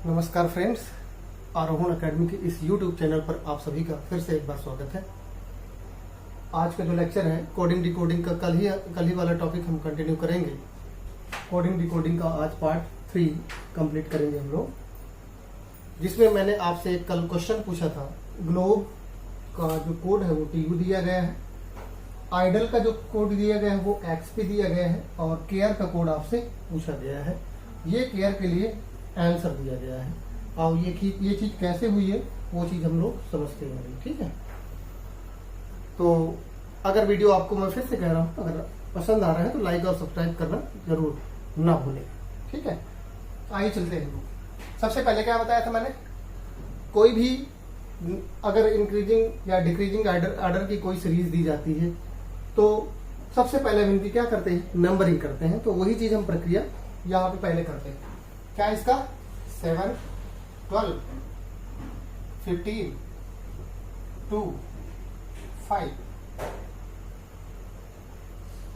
नमस्कार फ्रेंड्स, आरोहण एकेडमी के इस YouTube चैनल पर आप सभी का फिर से एक बार स्वागत है। आज का जो लेक्चर है कोडिंग डिकोडिंग का, कल ही वाला टॉपिक हम कंटिन्यू करेंगे। कोडिंग डिकोडिंग का आज पार्ट 3 कंप्लीट करेंगे हम लोग, जिसमें मैंने आपसे एक कल क्वेश्चन पूछा था। ग्लोब का जो कोड है वो TU दिया गया है, आइडल का जो कोड दिया गया है वो XP दिया गया है, और केयर का कोड आपसे पूछा गया है। ये केयर के लिए आंसर दिया गया है, और ये चीज कैसे हुई है वो चीज हम लोग समझते हैं। ठीक है, तो अगर वीडियो आपको, मैं फिर से कह रहा हूँ, अगर पसंद आ रहा है तो लाइक और सब्सक्राइब करना जरूर ना भूलें। ठीक है, आइए चलते हैं। सबसे पहले क्या बताया था मैंने, कोई भी अगर इंक्रीजिंग या डिक्रीजिंग आर्डर की कोई सीरीज दी जाती है तो सबसे पहले विनती क्या करते हैं, नंबरिंग करते हैं। तो वही चीज हम प्रक्रिया यहाँ पे पहले करते हैं। क्या इसका 7, 12, 15, 2, 5,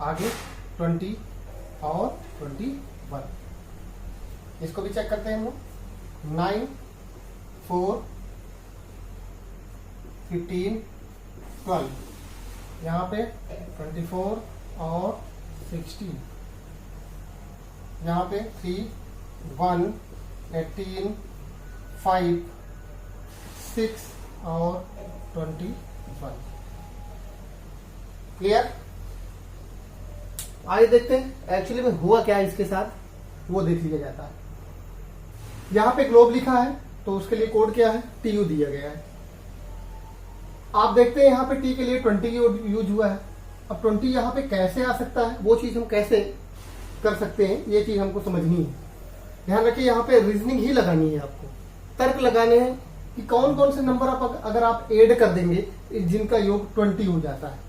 आगे 20 और 21। इसको भी चेक करते हैं हम लोग। 9, 4, 15, 12, यहाँ पे 24 और 16, यहाँ पे 3, 1, 18, 5, 6 और 21। क्लियर? आइए देखते हैं एक्चुअली में हुआ क्या है इसके साथ, वो देख लिया जाता है। यहाँ पे ग्लोब लिखा है तो उसके लिए कोड क्या है, TU दिया गया है। आप देखते हैं यहाँ पे T के लिए 20 यूज हुआ है। अब 20 यहाँ पे कैसे आ सकता है, वो चीज हम कैसे कर सकते हैं, ये चीज हमको समझनी है। ध्यान रखिए, यहाँ पे रीजनिंग ही लगानी है, आपको तर्क लगाने हैं कि कौन कौन से नंबर आप अगर आप ऐड कर देंगे जिनका योग 20 हो जाता है,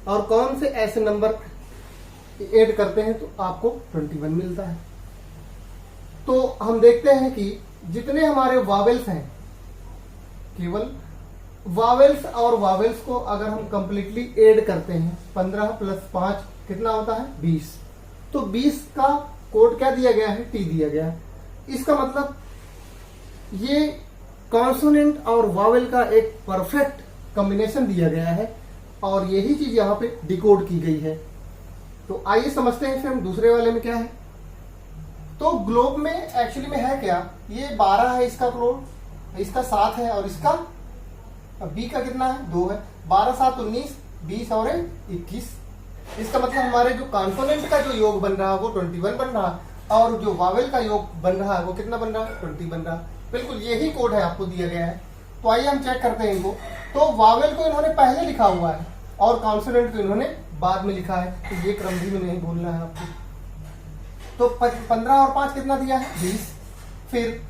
और कौन से ऐसे नंबर ऐड करते हैं तो आपको 21 मिलता है। तो हम देखते हैं कि जितने हमारे वावेल्स हैं, केवल वावेल्स और वावेल्स को अगर हम कंप्लीटली ऐड करते हैं, 15 + 5 कितना होता है, 20। तो 20 का कोड क्या दिया गया है, T दिया गया है। इसका मतलब ये कॉन्सोनेंट और वावेल का एक परफेक्ट कॉम्बिनेशन दिया गया है, और यही चीज यहाँ पे डिकोड की गई है। तो आइए समझते हैं फिर हम दूसरे वाले में क्या है। तो ग्लोब में एक्चुअली में है क्या, ये 12 है इसका ग्लोब, इसका 7 है, और इसका B का कितना है, 2 है। 12, 7, 19, 20 और 21। इसका मतलब हमारे जो कॉन्सोनेंट का जो योग बन रहा है वो 21 बन रहा है, और जो वावेल का योग बन रहा है वो कितना बन रहा है, 20 बन रहा है। बिल्कुल यही कोड है, आपको दिया गया है। तो आइए हम चेक करते हैं इनको। तो वावेल को इन्होंने पहले लिखा हुआ है और कॉन्सोनेंट को इन्होंने बाद में लिखा है, तो ये क्रम भी में नहीं भूलना है आपको। तो 15 और 5 कितना दिया है, 20। फिर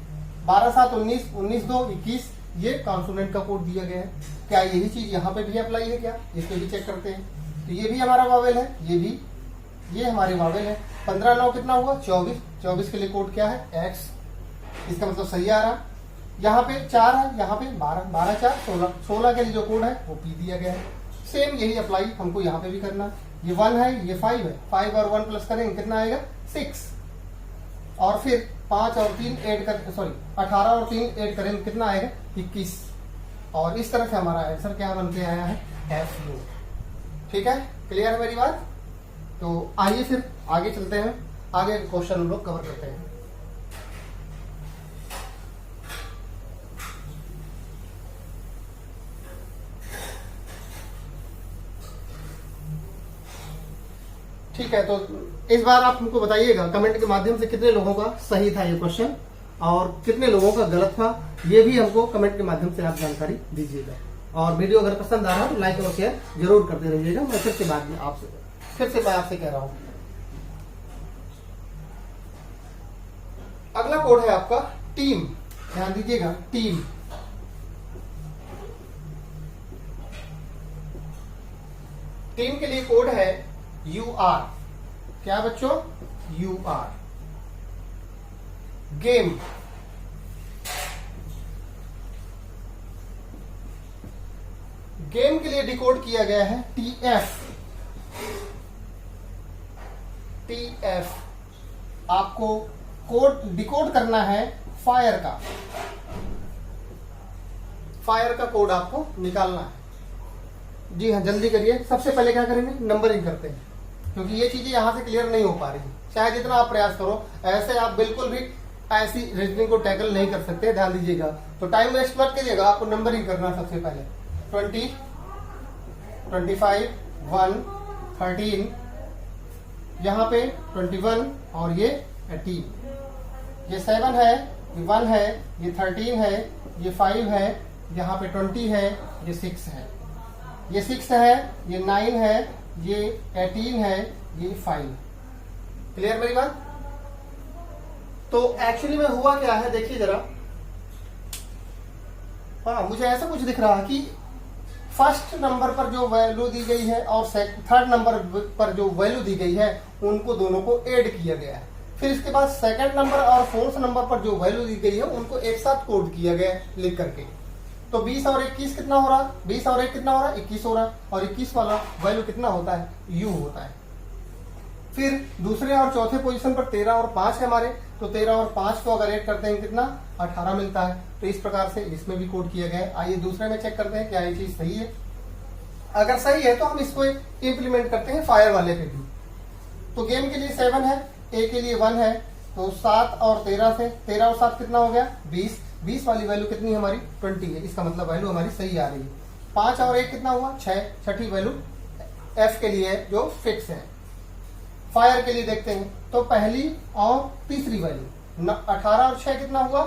12, 7, 19, 19, 2, 21, ये कॉन्सोनेंट का कोड दिया गया है। क्या यही चीज यहाँ पे भी अप्लाई है क्या, इसको भी चेक करते हैं। तो ये भी हमारा वावेल है, ये भी, ये हमारे वावेल है। 15, 9 कितना हुआ, 24। 24 के लिए कोड क्या है, X। इसका मतलब सही आ रहा। यहाँ पे 4 है, यहाँ पे 12, 12, 4, 16। 16 के लिए जो कोड है वो P दिया गया है। सेम यही अप्लाई हमको यहाँ पे भी करना। ये 1 है, ये 5 है, 5 और 1 प्लस करेंगे कितना आएगा, 6। और फिर 5 और 3 ऐड कर, सॉरी 18 और 3 ऐड करेंगे कितना आएगा, 21। और इस तरह से हमारा आंसर क्या बन के आया है, FU। ठीक है, क्लियर है मेरी बात? तो आइए फिर आगे चलते हैं, आगे क्वेश्चन हम लोग कवर करते हैं। ठीक है, तो इस बार आप हमको बताइएगा कमेंट के माध्यम से कितने लोगों का सही था ये क्वेश्चन और कितने लोगों का गलत था, ये भी हमको कमेंट के माध्यम से आप जानकारी दीजिएगा। और वीडियो अगर पसंद आ रहा है तो लाइक और शेयर जरूर करते रहिएगा। मैं फिर से आपसे कह रहा हूं। अगला कोड है आपका टीम, ध्यान दीजिएगा, टीम। टीम के लिए कोड है UR। क्या बच्चों, UR। गेम, गेम के लिए डिकोड किया गया है TF। TF आपको कोड डिकोड करना है फायर का कोड आपको निकालना है। जी हाँ, जल्दी करिए। सबसे पहले क्या करेंगे, नंबरिंग करते हैं, क्योंकि ये चीजें यहां से क्लियर नहीं हो पा रही। चाहे जितना आप प्रयास करो, ऐसे आप बिल्कुल भी ऐसी रीजनिंग को टैकल नहीं कर सकते, ध्यान दीजिएगा। तो टाइम वेस्ट मत करिएगा, आपको नंबरिंग करना सबसे पहले। 20, 25, 1, 13, यहाँ पे 21 और ये 18, ये 7 है, ये 1 है, ये 13 है, ये 5 है, यहाँ पे 20 है, ये 6 है, ये 6 है, ये 9 है, ये 18 है, ये 5। क्लियर मेरी बात? तो एक्चुअली में हुआ क्या है, देखिए जरा। हाँ, मुझे ऐसा कुछ दिख रहा है कि फर्स्ट नंबर पर जो वैल्यू दी गई है और थर्ड नंबर पर जो वैल्यू दी गई है, उनको दोनों को ऐड किया गया है। फिर इसके बाद सेकंड नंबर और फोर्थ नंबर पर जो वैल्यू दी गई है, उनको एक साथ कोड किया गया है लिख करके। तो 20 और 21 कितना हो रहा है? 20 और 1 कितना हो रहा है? 21 हो रहा है। और 21 वाला वैल्यू कितना होता है? U होता है। फिर दूसरे और चौथे पोजीशन पर 13 और 5 है हमारे, तो 13 और 5 को अगर ऐड करते हैं कितना? 18 मिलता है। तो इस प्रकार से इसमें भी कोड किया गया है। आइए दूसरे में चेक करते हैं क्या ये चीज सही है। अगर सही है तो हम इसको इंप्लीमेंट करते हैं फायर वाले पे भी। तो गेम के लिए 7 है, ए के लिए 1 है, तो 7 और 13 से 13 और 7 कितना हो गया? 20। 20 वाली वैल्यू कितनी है हमारी? 20 है। इसका मतलब वैल्यू हमारी सही आ रही है। 5 और 1 कितना हुआ? 6। छठी वैल्यू एफ के लिए है जो फिक्स है। फायर के लिए देखते हैं, तो पहली और तीसरी वैल्यू 18 और 6 कितना हुआ?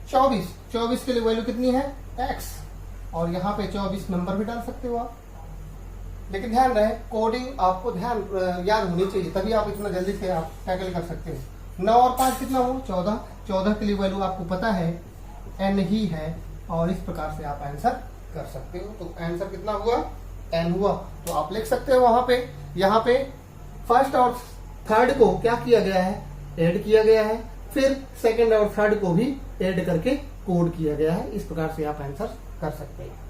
24। 24 के लिए वैल्यू कितनी है? x। और यहाँ पे 24 नंबर भी डाल सकते हो आप, लेकिन ध्यान रहे कोडिंग आपको याद होनी चाहिए, तभी आप इतना जल्दी से आप टैकल कर सकते हो। 9 और 5 कितना हुआ? 14। 14 के लिए वैल्यू आपको पता है n ही है, और इस प्रकार से आप आंसर कर सकते हो। तो आंसर कितना हुआ? n हुआ। तो आप लिख सकते हो वहां पे, यहाँ पे फर्स्ट और थर्ड को क्या किया गया है? ऐड किया गया है। फिर सेकंड और थर्ड को भी ऐड करके कोड किया गया है। इस प्रकार से आप आंसर कर सकते हैं।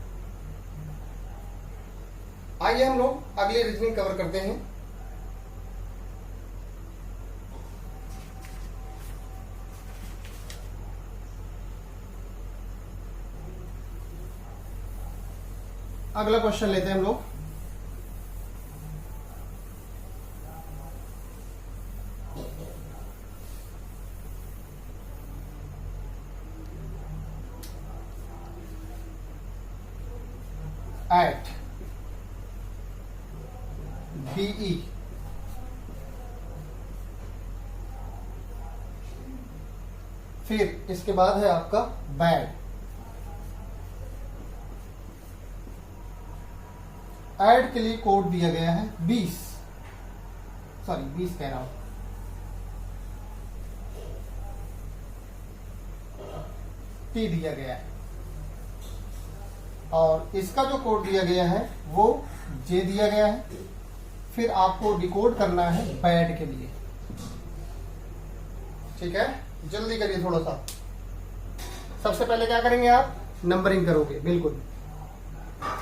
आइए हम लोग अगले रीजनिंग कवर करते हैं। अगला क्वेश्चन लेते हैं हम लोग। at BE फिर इसके बाद है आपका बैड। ऐड के लिए कोड दिया गया है 20 कह रहा हूं, T दिया गया है, और इसका जो कोड दिया गया है वो J दिया गया है। फिर आपको डिकोड करना है बैड के लिए। ठीक है, जल्दी करिए थोड़ा सा। सबसे पहले क्या करेंगे आप? नंबरिंग करोगे, बिल्कुल।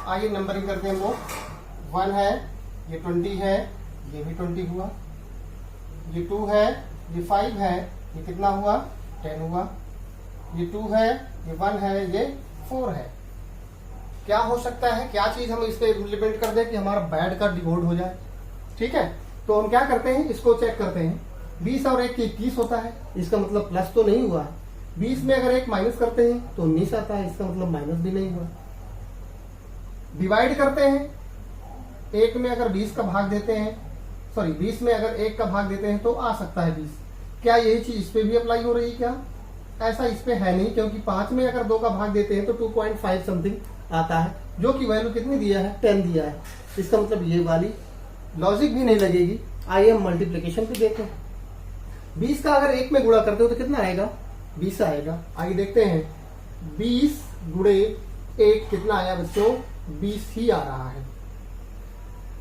आइए नंबरिंग करते हैं हम लोग। 1 है, ये 20 है, ये भी 20 हुआ, ये 2 है, ये 5 है, ये कितना हुआ? 10 हुआ, ये 2 है, ये 1 है, ये 4 है। क्या हो सकता है, क्या चीज हम इस पे इम्प्लीमेंट कर दें कि हमारा बैड का डिकोड हो जाए? ठीक है, तो हम क्या करते हैं, इसको चेक करते हैं। 20 और 1 21 होता है, इसका मतलब प्लस तो नहीं हुआ है। 20 में अगर 1 माइनस करते हैं तो 19 आता है, इसका मतलब माइनस भी नहीं हुआ। डिवाइड करते हैं, 1 में अगर 20 का भाग देते हैं, 20 में अगर 1 का भाग देते हैं तो आ सकता है 20। क्या यही चीज इस पे भी अप्लाई हो रही है क्या? ऐसा इस पे है नहीं, क्योंकि 5 में अगर 2 का भाग देते हैं तो 2.5 समथिंग आता है, जो कि वैल्यू कितनी दिया है? 10 दिया है। इसका मतलब ये वाली लॉजिक भी नहीं लगेगी। आइए हम मल्टीप्लीकेशन पे देखें। 20 का अगर 1 में गुणा करते हो तो कितना आएगा? 20 आएगा। आइए देखते हैं, 20 गुणे 1 कितना आया बच्चों? 20 ही आ रहा है।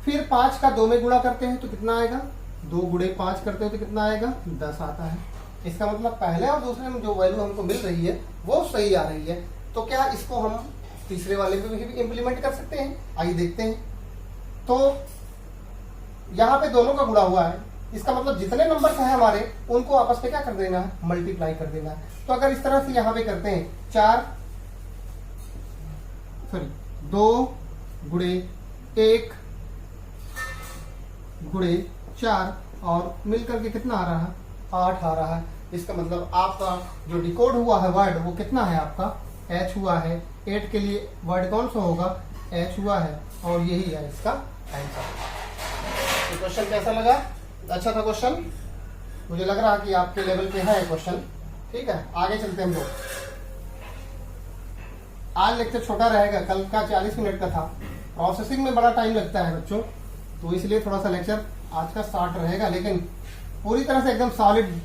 फिर 5 का 2 में गुणा करते हैं तो कितना आएगा? 2 गुणे 5 करते हो तो कितना आएगा? 10 आता है। इसका मतलब पहले और दूसरे में जो वैल्यू हमको मिल रही है वो सही आ रही है। तो क्या इसको हम तीसरे वाले पे भी इंप्लीमेंट कर सकते हैं? आइए देखते हैं। तो यहाँ पे दोनों का गुणा हुआ है, इसका मतलब जितने नंबर्स हैं हमारे उनको आपस में क्या कर देना है, मल्टीप्लाई कर देना है। तो अगर इस तरह से यहां पे करते हैं 2 गुणे 1 गुणे 4 और मिलकर के कितना आ रहा है, 8 आ रहा है। इसका मतलब आपका जो डिकोड हुआ है वर्ड वो कितना है, आपका H हुआ है। 8 के लिए वर्ड कौन सा होगा, H हुआ है, और यही है इसका आंसर। तो क्वेश्चन कैसा लगा, अच्छा था क्वेश्चन, मुझे लग रहा है कि आपके लेवल पे है क्वेश्चन। ठीक है, आगे चलते हैं हम लोग। आज लेक्चर छोटा रहेगा, कल का 40 मिनट का था। प्रोसेसिंग में बड़ा टाइम लगता है बच्चों, तो इसलिए थोड़ा सा लेक्चर आज का स्टार्ट रहेगा, लेकिन पूरी तरह से एकदम सॉलिड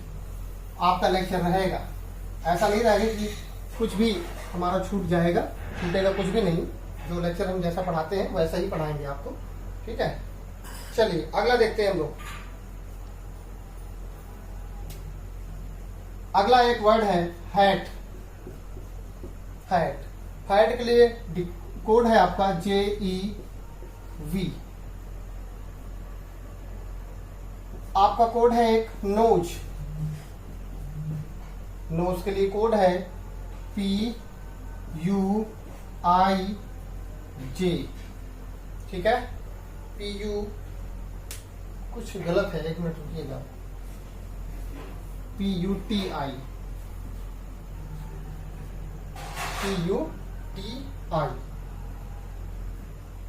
आपका लेक्चर रहेगा। ऐसा नहीं रहेगा कि कुछ भी हमारा छूट जाएगा, छूटेगा कुछ भी नहीं। जो लेक्चर हम जैसा पढ़ाते हैं वैसा ही पढ़ाएंगे आपको। ठीक है, चलिए अगला देखते हैं हम लोग। अगला एक वर्ड है हैट। हैट, हैट के लिए कोड है आपका JEV। आपका कोड है एक नोज। नोज के लिए कोड है PUIJ। ठीक है, PU कुछ गलत है, 1 मिनट रुकिएगा, PUTI।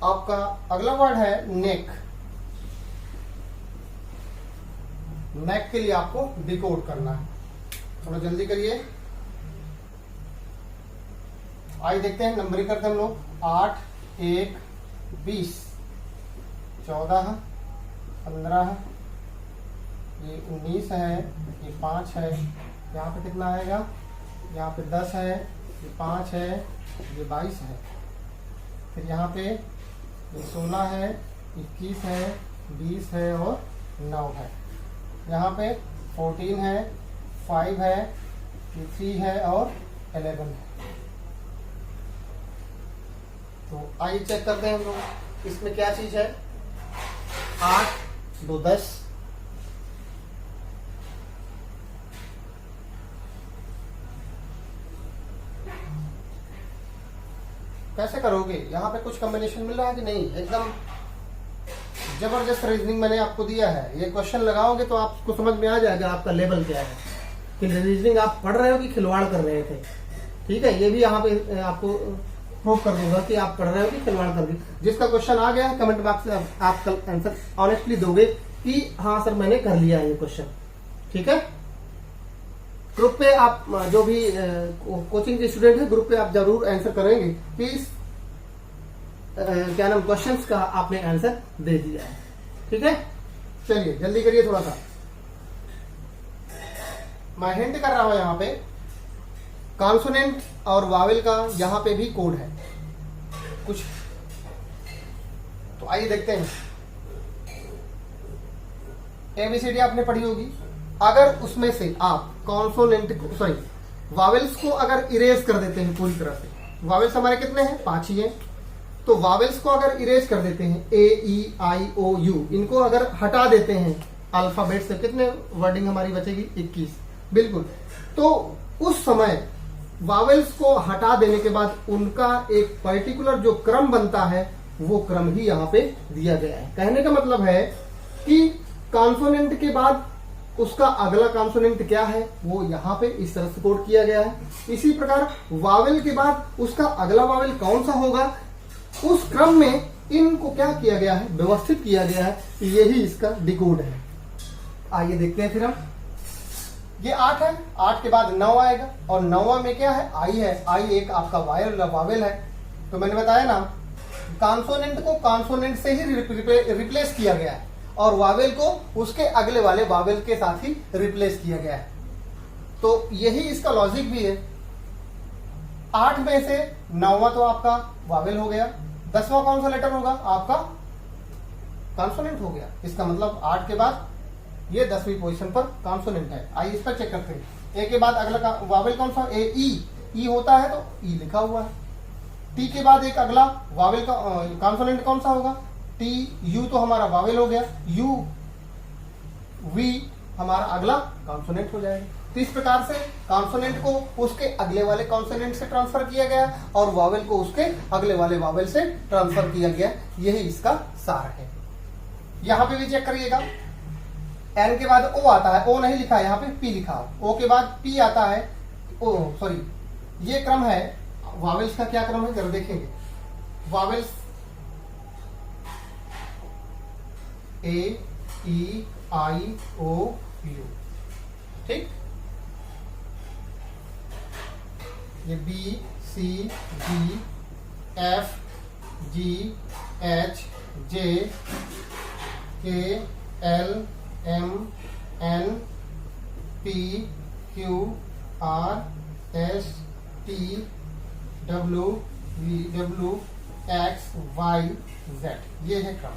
आपका अगला वर्ड है नेक। नेक के लिए आपको डिकोड करना है, थोड़ा जल्दी करिए। आइए देखते हैं, नंबरिंग करते हैं हम लोग। 8, 1, 20, 14, 15, ये 19 है, ये 5 है, यहाँ पे कितना आएगा, यहाँ पे 10 है, ये 5 है, ये 22 है, फिर यहाँ पे ये 16 है, 21 है, 20 है और 9 है, यहाँ पे 14 है, 5 है, ये 3 है और 11 है। तो आइए चेक करते हैं हम लोग इसमें क्या चीज है। 8, 2, 10, कैसे करोगे, यहाँ पे कुछ कॉम्बिनेशन मिल रहा है कि नहीं। एकदम जबरदस्त रीजनिंग मैंने आपको दिया है। ये क्वेश्चन लगाओगे तो आपको समझ में आ जाएगा आपका लेवल क्या है, कि रीजनिंग आप पढ़ रहे हो कि खिलवाड़ कर रहे थे। ठीक है, ये भी यहाँ पे आपको प्रूव कर दूंगा कि आप पढ़ रहे हो कि खिलवाड़ कर रहे हो। जिसका क्वेश्चन आ गया है कमेंट बॉक्स में आप कल आंसर ऑनेस्टली दोगे कि हाँ सर मैंने कर लिया है ये क्वेश्चन। ठीक है, ग्रुप पे आप जो भी कोचिंग के स्टूडेंट है, ग्रुप पे आप जरूर आंसर करेंगे कि इस क्या नाम क्वेश्चंस का आपने आंसर दे दिया है। ठीक है, चलिए जल्दी करिए थोड़ा सा, मैं हिंट कर रहा हूं। यहाँ पे कॉन्सोनेंट और वावेल का यहाँ पे भी कोड है कुछ, तो आइए देखते हैं। ABCD आपने पढ़ी होगी, अगर उसमें से आप कॉन्सोनेंट को सॉरी वावेल्स को अगर इरेज कर देते हैं पूरी तरह से, वावेल्स हमारे कितने हैं, 5 ही हैं, तो वावेल्स को अगर इरेज कर देते हैं AEIOU, इनको अगर हटा देते हैं अल्फाबेट से, कितने वर्डिंग हमारी बचेगी, 21। बिल्कुल, तो उस समय वावेल्स को हटा देने के बाद उनका एक पर्टिकुलर जो क्रम बनता है वो क्रम ही यहाँ पे दिया गया है। कहने का मतलब है कि कॉन्सोनेंट के बाद उसका अगला कॉन्सोनेंट क्या है वो यहाँ पे इस तरह से कोड किया गया है। इसी प्रकार वावेल के बाद उसका अगला वावेल कौन सा होगा, उस क्रम में इनको क्या किया गया है, व्यवस्थित किया गया है। यही इसका डिकोड है। आइए देखते हैं फिर हम। ये 8 है, 8 के बाद 9 आएगा और 9वां में क्या है, आई है। आई एक आपका वावेल है। तो मैंने बताया ना, कॉन्सोनेंट को कॉन्सोनेंट से ही रिप्लेस किया गया है और वावेल को उसके अगले वाले वावेल के साथ ही रिप्लेस किया गया है। तो यही इसका लॉजिक भी है। 8 में से 9वां तो आपका वावेल हो गया, 10वां कौन सा लेटर होगा, आपका कॉन्सोनेंट हो गया। इसका मतलब 8 के बाद ये 10वीं पोजीशन पर कॉन्सोनेंट है। आइए इस पर चेक करते हैं। ए के बाद अगला वावेल कौन सा, ई होता है तो ई लिखा हुआ है। टी के बाद एक अगला वावेल का कॉन्सोनेंट कौन सा होगा, टी। यू तो हमारा वावेल हो गया, यू वी हमारा अगला कॉन्सोनेंट हो जाएगा। तो इस प्रकार से कॉन्सोनेंट को उसके अगले वाले कॉन्सोनेंट से ट्रांसफर किया गया और वावेल को उसके अगले वाले वावेल से ट्रांसफर किया गया। यही इसका सार है। यहां पे भी चेक करिएगा, एन के बाद ओ आता है, ओ नहीं लिखा है, यहाँ पे पी लिखा है, ओ के बाद पी आता है, ओ सॉरी, ये क्रम है वावेल्स का। क्या क्रम है जरा देखेंगे, वावेल्स ए ई आई ओ यू, ठीक, ये B C D F G H J K L M N P Q R S T W V W X Y Z, ये है क्रम।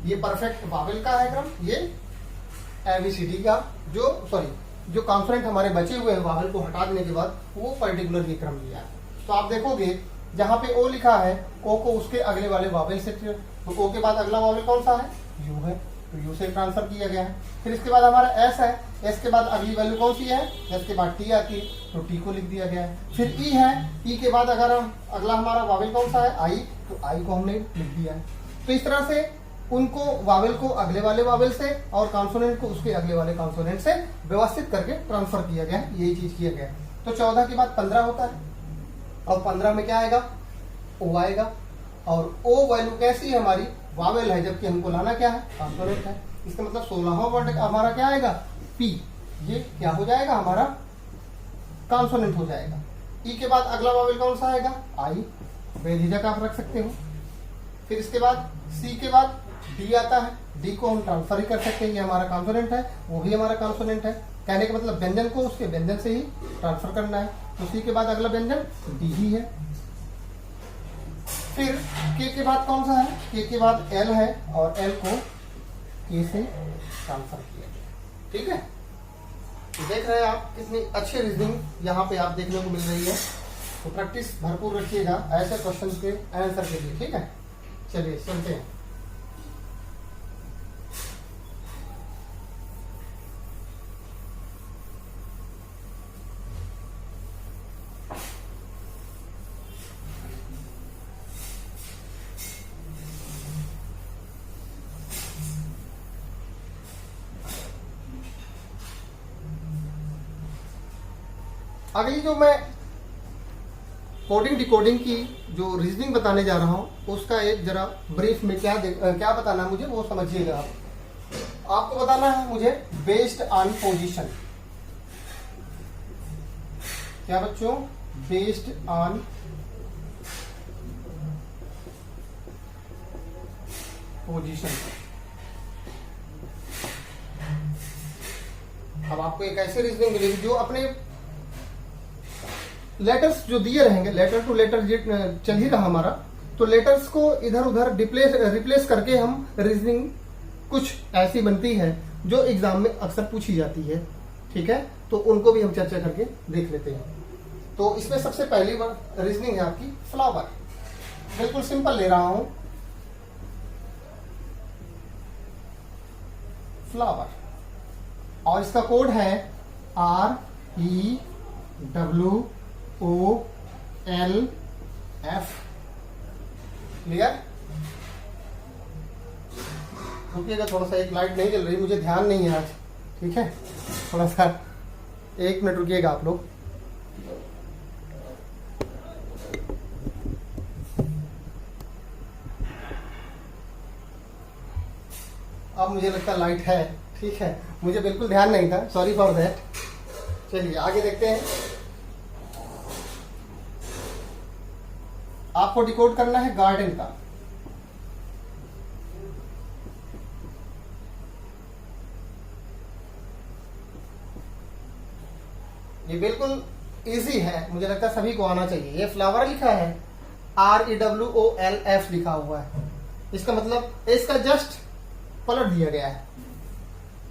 ये परफेक्ट वावेल का है क्रम। ये एबीसीडी का जो कॉन्सोनेंट हमारे बचे हुए हैं वावेल को हटा देने के बाद वो पर्टिकुलर ये क्रम लिया है। तो आप देखोगे जहां पे ओ लिखा है, ओ को उसके अगले वाले वावेल से, तो ओ के बाद अगला वावेल कौन सा है, यू है, तो यू से ट्रांसफर किया गया है। फिर इसके बाद हमारा एस है, एस के बाद अगली वैल्यू कौन सी है, एस के बाद टी आती है, तो टी को लिख दिया गया है। फिर ई है, ई के बाद अगर अगला हमारा वावेल कौन सा है, आई, तो आई को हमने लिख दिया है। तो इस तरह से उनको वावेल को अगले वाले वावेल से और कॉन्सोनेंट को उसके अगले वाले कॉन्सोनेंट से व्यवस्थित करके ट्रांसफर किया गया है। यही चीज किया गया है। तो 14 के बाद 15 होता है और 15 में क्या आएगा, ओ आएगा। और ओ वैल्यू कैसी है हमारी, वावेल है, जबकि हमको लाना क्या है, कॉन्सोनेंट है। इसका मतलब 16वां वर्ड हमारा क्या आएगा, पी, ये क्या हो जाएगा हमारा कॉन्सोनेंट हो जाएगा। ई के बाद अगला वावेल कौन सा आएगा, आई, बेझिझक आप रख सकते हो। फिर इसके बाद सी के बाद डी आता है, डी को हम ट्रांसफर ही कर सकते हैं, ये हमारा कॉन्सोनेंट है, वो भी हमारा कॉन्सोनेंट है। कहने का मतलब व्यंजन को उसके व्यंजन से ही ट्रांसफर करना है। तो सी के बाद अगला व्यंजन डी ही है। फिर के बाद कौन सा है, के बाद एल है और एल को के से ट्रांसफर किया गया। ठीक है, तो देख रहे हैं आप कितनी अच्छी रीजनिंग यहाँ पे आप देखने को मिल रही है। तो प्रैक्टिस भरपूर रखिएगा ऐसे क्वेश्चन के आंसर के लिए। ठीक है, चलिए चलते हैं। अगली जो मैं कोडिंग डिकोडिंग की जो रीजनिंग बताने जा रहा हूं उसका एक जरा ब्रीफ में क्या बताना है मुझे वो समझिएगा आप। आपको बताना है मुझे बेस्ड ऑन पोजीशन। क्या बच्चों, बेस्ड ऑन पोजीशन। अब आपको एक ऐसी रीजनिंग मिलेगी जो अपने लेटर्स जो दिए रहेंगे, लेटर टू लेटर चल ही रहा हमारा, तो लेटर्स को इधर उधर रिप्लेस करके हम रीजनिंग कुछ ऐसी बनती है जो एग्जाम में अक्सर पूछी जाती है। ठीक है, तो उनको भी हम चर्चा करके देख लेते हैं। तो इसमें सबसे पहली रीजनिंग है आपकी फ्लावर। बिल्कुल सिंपल ले रहा हूं, फ्लावर, और इसका कोड है REWOLF। क्लियर? रुकिएगा थोड़ा सा, एक लाइट नहीं जल रही, मुझे ध्यान नहीं है आज। ठीक है, थोड़ा सा 1 मिनट रुकिएगा आप लोग। अब मुझे लगता है लाइट है। ठीक है, मुझे बिल्कुल ध्यान नहीं था, सॉरी फॉर दैट। चलिए आगे देखते हैं। आपको डिकोड करना है गार्डन का। ये बिल्कुल इजी है, मुझे लगता है सभी को आना चाहिए। ये फ्लावर लिखा है, REWOLF लिखा हुआ है। इसका मतलब इसका जस्ट पलट दिया गया है,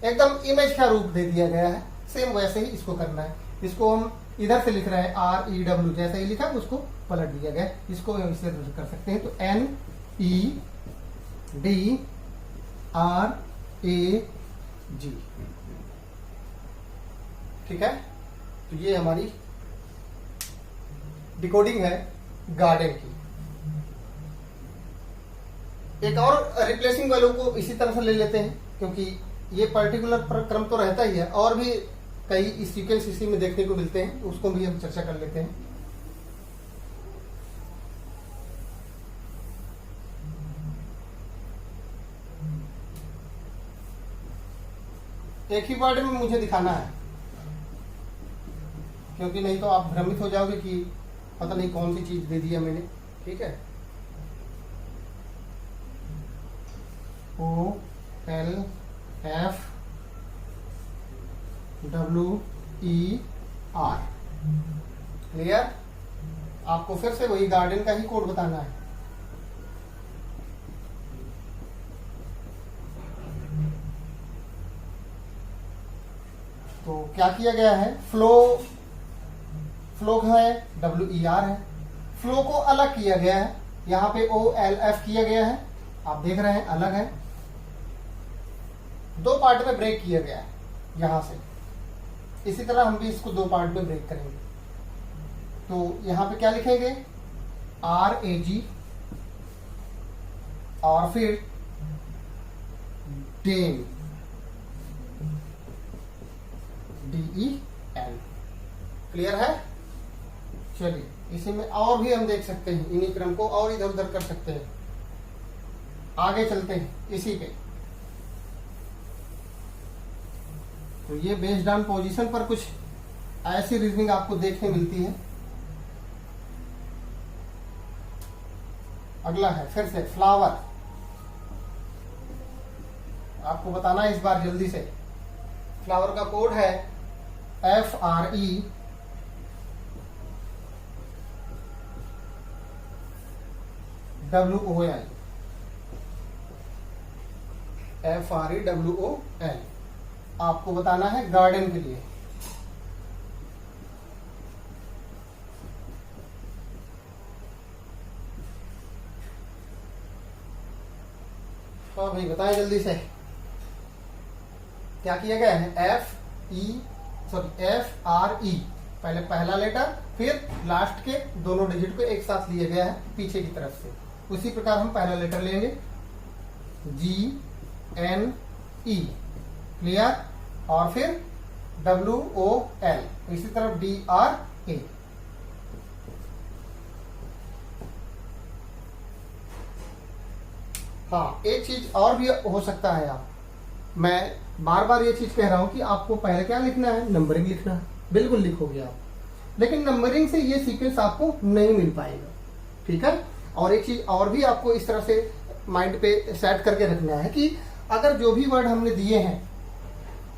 एकदम इमेज का रूप दे दिया गया है। सेम वैसे ही इसको करना है। इसको हम इधर से लिख रहे हैं REW, जैसे ही लिखा उसको पलट दिया गया। इसको हम इससे कर सकते हैं, तो NEDRAWL जी। ठीक है, तो ये हमारी डिकोडिंग है गार्डन की। एक और रिप्लेसिंग वैल्यू को इसी तरह से ले लेते हैं, क्योंकि ये पर्टिकुलर क्रम तो रहता ही है, और भी कई सीक्वेंस इसी में देखने को मिलते हैं, उसको भी हम चर्चा कर लेते हैं। एक ही वर्ड में मुझे दिखाना है, क्योंकि नहीं तो आप भ्रमित हो जाओगे कि पता नहीं कौन सी चीज दे दिया मैंने। ठीक है, O L F W E R। Clear? आपको फिर से वही गार्डन का ही कोड बताना है। तो क्या किया गया है, फ्लो है, WER है, फ्लो को अलग किया गया है, यहां पे OLF किया गया है, आप देख रहे हैं अलग है, दो पार्ट में ब्रेक किया गया है यहां से। इसी तरह हम भी इसको दो पार्ट में ब्रेक करेंगे। तो यहां पे क्या लिखेंगे, RAG और फिर डेन, DEN। क्लियर है? चलिए, इसी में और भी हम देख सकते हैं, इन्हीं क्रम को और इधर उधर कर सकते हैं। आगे चलते हैं इसी पे। तो ये बेस्ड ऑन पोजीशन पर कुछ ऐसी रीजनिंग आपको देखने मिलती है। अगला है फिर से फ्लावर। आपको बताना है इस बार जल्दी से। फ्लावर का कोड है FRE WOL। FRE WOL आपको बताना है गार्डन के लिए। तो भाई बताएं जल्दी से, क्या किया गया है, FRE, पहले पहला लेटर फिर लास्ट के दोनों डिजिट को एक साथ लिया गया है पीछे की तरफ से। उसी प्रकार हम पहला लेटर लेंगे GNE। क्लियर? और फिर WOL, इसी तरफ DRA। हाँ, एक चीज और भी हो सकता है, आप, मैं बार बार ये चीज कह रहा हूं कि आपको पहले क्या लिखना है, नंबरिंग लिखना है। बिल्कुल लिखोगे आप, लेकिन नंबरिंग से ये सीक्वेंस आपको नहीं मिल पाएगा। ठीक है? और एक चीज और भी आपको इस तरह से माइंड पे सेट करके रखना है कि अगर जो भी वर्ड हमने दिए हैं,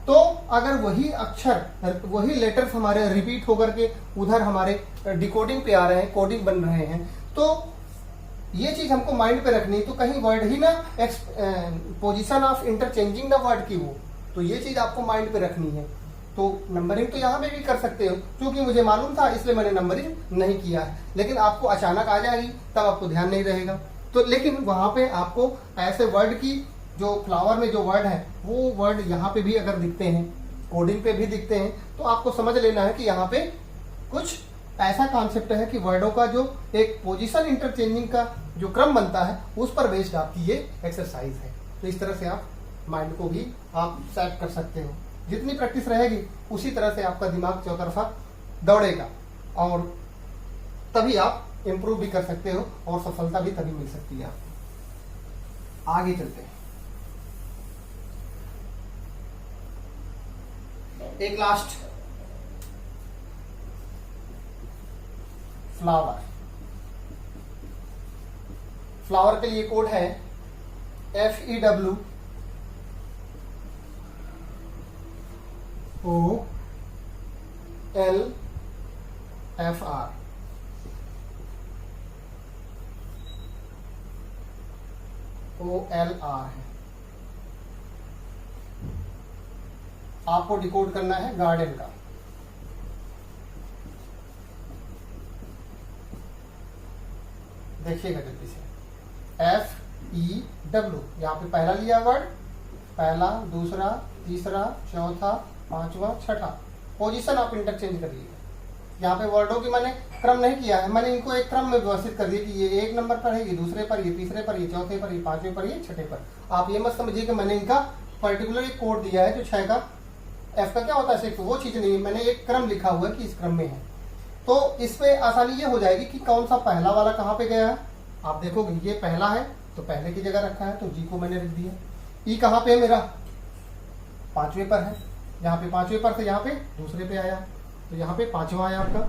तो अगर वही अक्षर, वही लेटर्स हमारे रिपीट होकर के उधर हमारे डिकोडिंग पे आ रहे हैं, कोडिंग बन रहे हैं, तो ये चीज हमको माइंड पे रखनी। तो कहीं वर्ड ही ना position of interchanging the word की हो, तो ये चीज आपको माइंड पे रखनी है। तो नंबरिंग तो यहाँ पे भी कर सकते हो, क्योंकि मुझे मालूम था इसलिए मैंने नंबरिंग नहीं किया है, लेकिन आपको अचानक आ जाएगी तब आपको ध्यान नहीं रहेगा। तो लेकिन वहां पे आपको ऐसे वर्ड की, जो फ्लावर में जो वर्ड है, वो वर्ड यहाँ पे भी अगर दिखते हैं, कोडिंग पे भी दिखते हैं, तो आपको समझ लेना है कि यहाँ पे कुछ ऐसा कॉन्सेप्ट है कि वर्डों का जो एक पोजीशन इंटरचेंजिंग का जो क्रम बनता है, उस पर बेस्ड आपकी ये एक्सरसाइज है। तो इस तरह से आप माइंड को भी आप सेट कर सकते हो। जितनी प्रैक्टिस रहेगी उसी तरह से आपका दिमाग चौतरफा दौड़ेगा, और तभी आप इंप्रूव भी कर सकते हो, और सफलता भी तभी मिल सकती है आपको। आगे चलते हैं। एक लास्ट, फ्लावर। फ्लावर के लिए कोड है FEW OLFR। OLR है। आपको डिकोड करना है गार्डन का। देखिएगा जल्दी से, FEW, यहाँ पे पहला लिया वर्ड, पहला, दूसरा, तीसरा, चौथा, पांचवा, छठा। पोजीशन आप इंटरचेंज कर लीजिए। यहाँ पे वर्डों की मैंने क्रम नहीं किया है, मैंने इनको एक क्रम में व्यवस्थित कर दिया कि ये 1 नंबर पर है, ये दूसरे पर, ये तीसरे पर, ये चौथे पर, ये पांचवें पर, ये छठे पर। आप ये मत समझिए कि मैंने इनका पर्टिकुलर एक कोड दिया है जो 6 का, F का क्या होता है 6, वो चीज नहीं है। मैंने एक क्रम लिखा हुआ है कि इस क्रम में है। तो इस पे आसानी ये हो जाएगी कि कौन सा पहला वाला कहाँ पे गया है। आप देखोगे ये पहला है तो पहले की जगह रखा है, तो जी को मैंने रख दिया। ई कहाँ पे है मेरा, 5वें पर है। यहाँ पे 5वें पर से यहाँ पे दूसरे पे आया, तो यहाँ पे 5वां आया आपका,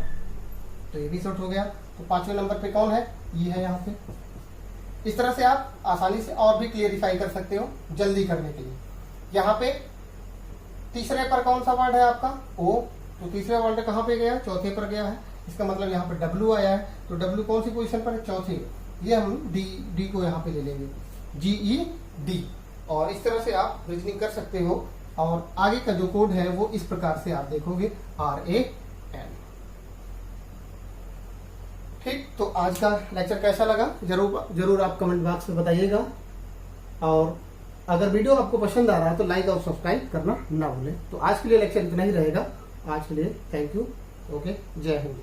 तो ये भी शॉर्ट हो गया। तो 5वें नंबर पे कौन है, ये है यहाँ पे। इस तरह से आप आसानी से और भी क्लियरिफाई कर सकते हो जल्दी करने के लिए। यहाँ पे तीसरे पर कौन सा वर्ड है आपका, ओ, तो तीसरा वर्ड कहाँ पे गया, चौथे पर गया है। इसका मतलब यहाँ पे डब्ल्यू आया है, तो डब्ल्यू कौन सी पोजीशन पर है, चौथे। ये हम डी को यहाँ पे ले लेंगे, GED। और इस तरह से आप रीजनिंग कर सकते हो। और आगे का जो कोड है वो इस प्रकार से आप देखोगे, RAN। ठीक, तो आज का लेक्चर कैसा लगा जरूर आप कमेंट बॉक्स में बताइएगा। और अगर वीडियो आपको पसंद आ रहा है तो लाइक और सब्सक्राइब करना ना भूलें। तो आज के लिए लेक्चर इतना ही रहेगा। आज के लिए थैंक यू। ओके, जय हिंद।